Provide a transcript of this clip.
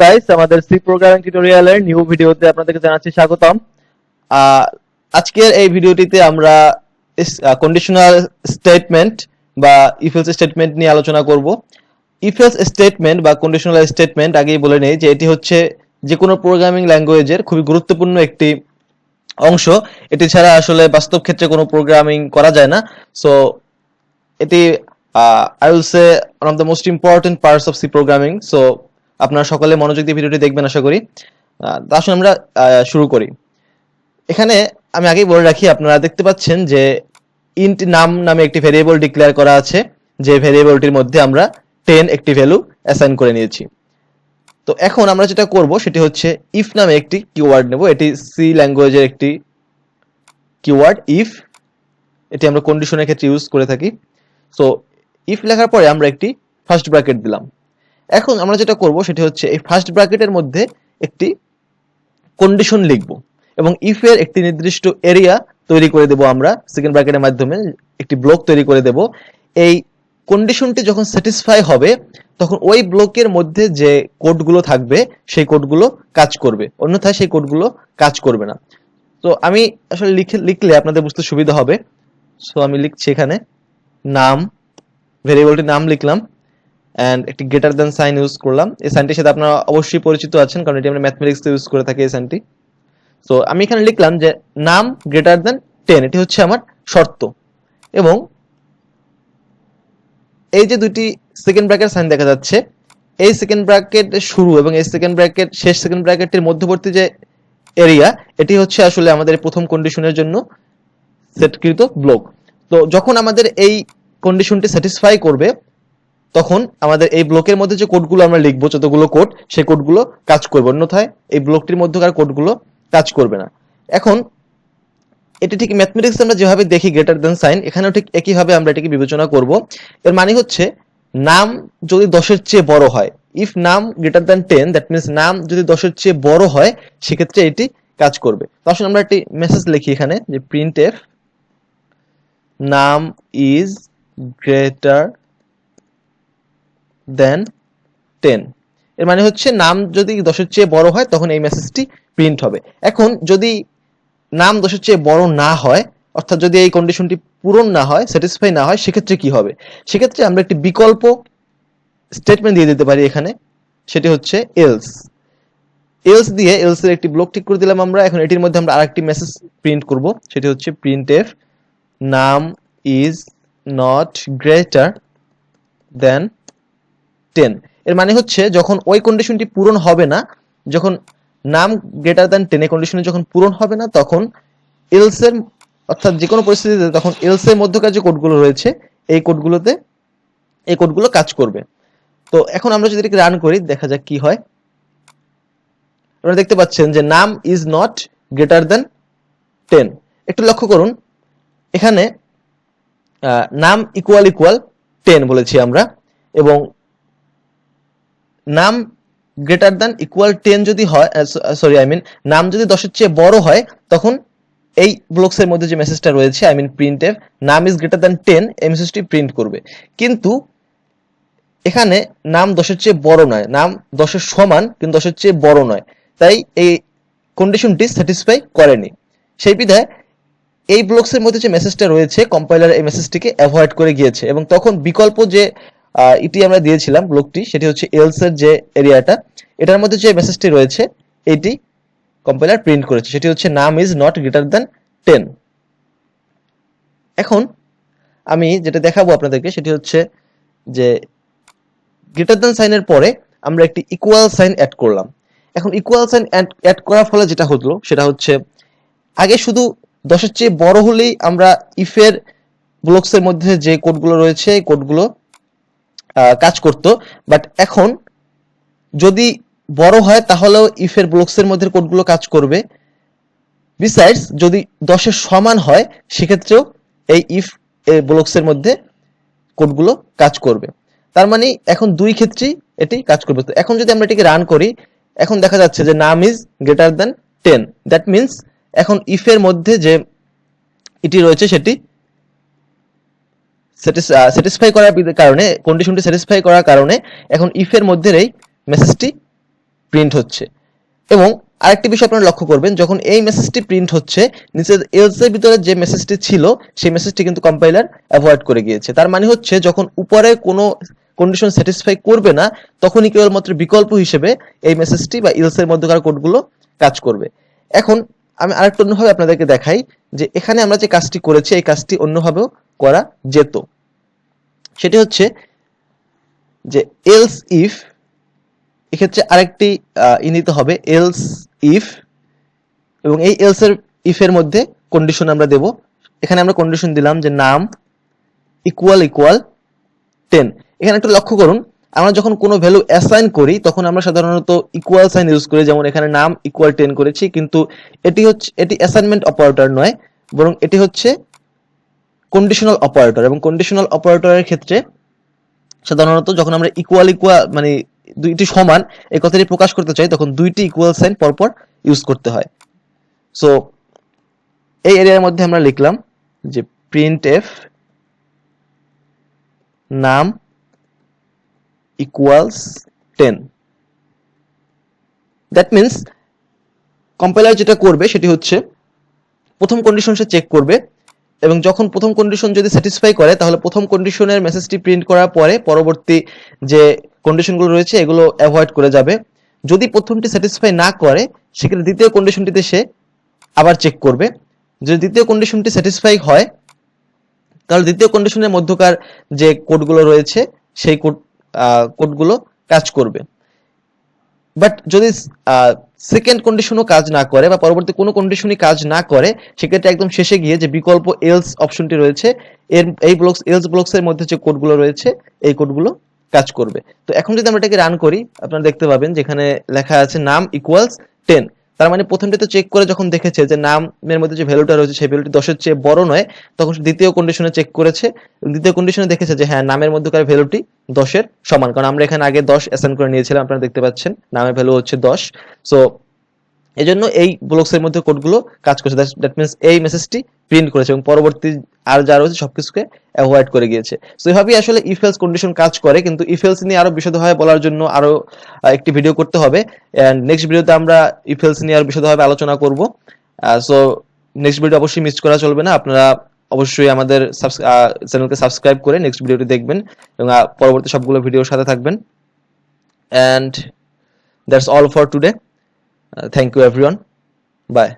Guys, আমাদের C programming টিউটোরিয়ালের new ভিডিওতে আপনাদেরকে জানাচ্ছি স্বাগতম। আহ, আজকের এই ভিডিওটিতে আমরা কন্ডিশনাল স্টেটমেন্ট বা ইফ এলস স্টেটমেন্ট নিয়ে আলোচনা করব। ইফ এলস স্টেটমেন্ট বা কন্ডিশনাল স্টেটমেন্ট আগেই বলে নেই যে এটি হচ্ছে যে কোনো প্রোগ্রামিং ল্যাঙ্গুয়েজের খুবই গুরুত্বপূর্ণ একটি অংশ। এটি ছাড়া আসলে বাস্তব ক্ষেত্রে কোনো প্রোগ্রামিং করা যায় না। সো এটি I will say one of the most important parts of C programming. So আপনারা সকলে মনোযোগ দিয়ে ভিডিওটি দেখবেন আশা করি। তা আসুন আমরা শুরু করি। এখানে আমি আগেই বলে রাখি, আপনারা দেখতে পাচ্ছেন যে ইন্ট নাম নামে একটি ভেরিয়েবল ডিক্লেয়ার করা আছে, যে ভেরিয়েবলটির মধ্যে আমরা 10 একটি ভ্যালু অ্যাসাইন করে নিয়েছি। তো এখন আমরা যেটা করব সেটি হচ্ছে ইফ নামে একটি কিওয়ার্ড নেব। এটি সি ল্যাঙ্গুয়েজের একটি কিওয়ার্ড ইফ, এটি আমরা কন্ডিশনের ক্ষেত্রে ইউজ করে থাকি। সো ইফ লেখার পরে আমরা একটি ফার্স্ট ব্র্যাকেট দিলাম। এখন আমরা যেটা করব সেটি হচ্ছে এই ফার্স্ট ব্র্যাকেটের মধ্যে একটি কন্ডিশন লিখব এবং ইফ এর একটি নির্দিষ্ট এরিয়া তৈরি করে দেব। আমরা সেকেন্ড ব্র্যাকেটের মাধ্যমে একটি ব্লক তৈরি করে দেব। এই কন্ডিশনটি যখন স্যাটিসফাই হবে তখন ওই ব্লকের মধ্যে যে কোডগুলো থাকবে সেই কোডগুলো কাজ করবে, অন্যথায় সেই কোডগুলো কাজ করবে না। তো আমি আসলে লিখলে আপনাদের বুঝতে সুবিধা হবে। সো আমি লিখছি এখানে নাম, ভেরিয়েবলটির নাম লিখলাম এন্ড একটি গ্রেটার দ্যান সাইন ইউজ করলাম। এই সাইনটির সাথে আপনারা অবশ্যই পরিচিত আছেন, কারণ এটি আমরা ম্যাথমেটিক্সে ইউজ করে থাকি এই সাইনটি। সো আমি এখানে লিখলাম যে নাম গ্রেটার দ্যান 10, এটি হচ্ছে আমার শর্ত। এবং এই যে দুটি সেকেন্ড ব্র্যাকেট সাইন দেখা যাচ্ছে, এই সেকেন্ড ব্র্যাকেট শুরু এবং এই সেকেন্ড ব্র্যাকেট শেষ সেকেন্ড ব্র্যাকেটের মধ্যবর্তী যে এরিয়া, এটি হচ্ছে আসলে আমাদের প্রথম কন্ডিশনের জন্য সেটকৃত ব্লক। তো যখন আমাদের এই কন্ডিশনটি স্যাটিসফাই করবে তখন আমাদের এই ব্লকের মধ্যে যে কোডগুলো আমরা লিখবো, যতগুলো কোড, সেই কোডগুলো কাজ করবে, অন্যথায় এই ব্লকটির মধ্যকার কোডগুলো কাজ করবে না। এখন এটি ঠিক ম্যাথমেটিক্স আমরা যেভাবে দেখি গ্রেটার দ্যান সাইন, এখানেও ঠিক একইভাবে আমরা এটাকে বিবেচনা করব। এর মানে হচ্ছে নাম যদি 10-এর চেয়ে বড় হয়, ইফ নাম গ্রেটার দ্যান 10, দ্যাট মিনস নাম যদি 10-এর চেয়ে বড় হয় সেক্ষেত্রে এটি কাজ করবে। তো আসলে আমরা একটি মেসেজ লিখি এখানে যে প্রিন্ট এফ নাম ইজ গ্রেটার দেন 10। এর মানে হচ্ছে নাম যদি 10-এর চেয়ে বড় হয় তখন এই মেসেজটি প্রিন্ট হবে। এখন যদি নাম 10-এর চেয়ে বড় না হয়, অর্থাৎ যদি এই কন্ডিশনটি পূরণ না হয়, স্যাটিসফাই না হয়, সেক্ষেত্রে কি হবে? সেক্ষেত্রে আমরা একটি বিকল্প স্টেটমেন্ট দিয়ে দিতে পারি এখানে, সেটি হচ্ছে এলস। এলস দিয়ে এলস এর একটি ব্লক ঠিক করে দিলাম আমরা। এখন এটির মধ্যে আমরা আরেকটি মেসেজ প্রিন্ট করব, সেটি হচ্ছে প্রিন্ট এফ নাম ইজ নট গ্রেটার দেন 10। এর মানে হচ্ছে যখন ওই কন্ডিশনটি পূরণ হবে না, যখন নাম গ্রেটার দ্যান 10 কন্ডিশনে যখন পূরণ হবে না, তখন এলস এর, অর্থাৎ যে কোনো পরিস্থিতিতে তখন এলস এর মধ্যকার যে কোডগুলো রয়েছে এই কোডগুলো কাজ করবে। তো এখন আমরা যদি এটাকে রান করি, দেখা যাক কি হয়। আপনারা দেখতে পাচ্ছেন যে নাম ইজ নট গ্রেটার দ্যান 10। একটু লক্ষ্য করুন, এখানে নাম ইকুয়াল 10 বলেছি আমরা, এবং নাম গ্রেটার দ্যান ইকুয়াল 10 যদি হয়, নাম যদি 10-এর চেয়ে বড় হয়, তখন এই ব্লকস এর মধ্যে যে মেসেজটা রয়েছে, আই মিন প্রিন্ট এফ নাম ইজ গ্রেটার দ্যান 10, এই মেসেজটি প্রিন্ট করবে। কিন্তু এখানে নাম 10-এর চেয়ে বড় নয়, নাম 10-এর সমান কিন্তু 10-এর চেয়ে বড় নয়, তাই এই কন্ডিশনটি স্যাটিসফাই করেনি। সেই বিধায় এই ব্লকস এর মধ্যে যে মেসেজটা রয়েছে, কম্পাইলার এই মেসেজটিকে অ্যাভয়েড করে গিয়েছে, এবং তখন বিকল্প যে এটি আমরা দিয়েছিলাম ব্লকটি, সেটি হচ্ছে এলস এর যে এরিয়াটা, এটার মধ্যে যে মেসেজটি রয়েছে এটি কম্পাইলার প্রিন্ট করেছে, সেটি হচ্ছে নাম ইজ নট গ্রেটার দ্যান 10। এখন আমি যেটা দেখাবো আপনাদেরকে সেটি হচ্ছে যে গ্রেটার দ্যান সাইনের পরে আমরা একটি ইকুয়াল সাইন অ্যাড করলাম। এখন ইকুয়াল সাইন অ্যাড করার ফলে যেটা হলো সেটা হচ্ছে, আগে শুধু 10-এর চেয়ে বড় হলেই আমরা ইফের ব্লকস এর মধ্যে যে কোডগুলো রয়েছে এই কোডগুলো কাজ করতো, বাট এখন যদি বড় হয় তাহলেও ইফের ব্লকস এর মধ্যে কোডগুলো কাজ করবে। বিসাইডস যদি 10-এর সমান হয় সেক্ষেত্রেও এই ইফ ব্লকস এর মধ্যে কোডগুলো কাজ করবে। তার মানে এখন দুই ক্ষেত্রেই এটি কাজ করবে। তো এখন যদি আমরা এটিকে রান করি, এখন দেখা যাচ্ছে যে নাম is greater than 10, that means এখন ইফ এর মধ্যে যে এটি রয়েছে সেটি স্যাটিসফাই করার কারণে, কন্ডিশনটি স্যাটিসফাই করার কারণে এখন ইফ এর মধ্যে এই মেসেজটি প্রিন্ট হচ্ছে। এবং আরেকটি বিষয় আপনারা লক্ষ্য করবেন, যখন এই মেসেজটি প্রিন্ট হচ্ছে, নিচে এলস এর ভিতরে যে মেসেজটি ছিল সেই মেসেজটি কিন্তু কম্পাইলার অ্যাভয়েড করে গিয়েছে। তার মানে হচ্ছে যখন উপরে কোনো কন্ডিশন স্যাটিসফাই করবে না, তখনই কেবলমাত্র বিকল্প হিসেবে এই মেসেজটি বা এলস এর মধ্যকার কোডগুলো কাজ করবে। এখন আমি আরেকটু অন্যভাবে আপনাদেরকে দেখাই যে এখানে আমরা যে কাজটি করেছি এই কাজটি অন্যভাবেও করা যেত। সেটি হচ্ছে যে এলস ইফ, এক্ষেত্রে আরেকটি নিতে হবে এলস ইফ, এবং এই এলস এর ইফ এর মধ্যে কন্ডিশন আমরা দেব। এখানে আমরা কন্ডিশন দিলাম যে নাম ইকুয়াল 10। এখানে একটু লক্ষ্য করুন, আমরা যখন কোনো ভ্যালু অ্যাসাইন করি তখন আমরা সাধারণত ইকুয়াল সাইন ইউজ করি, যেমন এখানে নাম ইকুয়াল 10 করেছি, কিন্তু এটি অ্যাসাইনমেন্ট অপারেটর নয়, বরং এটি হচ্ছে কন্ডিশনাল অপারেটর। এবং কন্ডিশনাল অপারেটরের ক্ষেত্রে সাধারণত যখন আমরা ইকুয়াল মানে দুইটি সমান এই কথাটি প্রকাশ করতে চাই, তখন দুইটি ইকুয়াল সাইন পরপর ইউজ করতে হয়। সো এই এরিয়ার মধ্যে আমরা লিখলাম যে printf নাম ইকুয়ালস 10। দ্যাট মিন্স কম্পাইলার যেটা করবে সেটি হচ্ছে প্রথম কন্ডিশন সে চেক করবে, এবং যখন প্রথম কন্ডিশন যদি স্যাটিসফাই করে তাহলে প্রথম কন্ডিশনের মেসেজটি প্রিন্ট করার পরে পরবর্তী যে কন্ডিশনগুলো রয়েছে এগুলো অ্যাভয়েড করে যাবে। যদি প্রথমটি স্যাটিসফাই না করে সেক্ষেত্রে দ্বিতীয় কন্ডিশনটিতে সে আবার চেক করবে। যদি দ্বিতীয় কন্ডিশনটি স্যাটিসফাই হয় তাহলে দ্বিতীয় কন্ডিশনের মধ্যকার যে কোডগুলো রয়েছে সেই কোডগুলো কাজ করবে। বাট যদি সেকেন্ড কন্ডিশনও কাজ না করে বা পরবর্তী কোনো কন্ডিশনই কাজ না করে, সেক্ষেত্রে একদম শেষে গিয়ে যে বিকল্প এলস অপশনটি রয়েছে এই এলস ব্লকসের মধ্যে যে কোডগুলো রয়েছে এই কোডগুলো কাজ করবে। তো এখন যদি আমরা এটাকে রান করি, আপনারা দেখতে পাবেন যেখানে লেখা আছে নাম ইকুয়ালস 10। তার মানে প্রথমটিতে চেক করে যখন দেখেছে যে নামের মধ্যে যে ভ্যালুটা রয়েছে সেই ভ্যালুটি 10 এর চেয়ে বড় নয়, তখন দ্বিতীয় কন্ডিশনে চেক করেছে, দ্বিতীয় কন্ডিশনে দেখেছে যে হ্যাঁ নামের মধ্যকার ভ্যালুটি 10 এর সমান, কারণ আমরা এখানে আগে 10 অ্যাসাইন করে নিয়েছিলাম, আপনারা দেখতে পাচ্ছেন নামের ভ্যালু হচ্ছে 10। সো এজন্য এই ব্লকসের মধ্যে কোডগুলো কাজ করছে, দ্যাট মিন্স এই মেসেজটি প্রিন্ট করেছে এবং পরবর্তী আর যা রয়েছে সবকিছুকে অ্যাভয়েড করে গিয়েছে। সো এইভাবেই আসলে ইফ এলস কন্ডিশন কাজ করে, কিন্তু ইফ এলস নিয়ে আরো বিশদভাবে বলার জন্য আরো একটি ভিডিও করতে হবে, এন্ড নেক্সট ভিডিওতে আমরা ইফ এলস নিয়ে আরো বিশদভাবে আলোচনা করব। সো নেক্সট ভিডিও অবশ্যই মিস করা চলবে না, আপনারা অবশ্যই আমাদের চ্যানেলকে সাবস্ক্রাইব করে নেক্সট ভিডিওটি দেখবেন এবং পরবর্তী সবগুলো ভিডিওর সাথে থাকবেন। And that's all for today. Thank you everyone. Bye.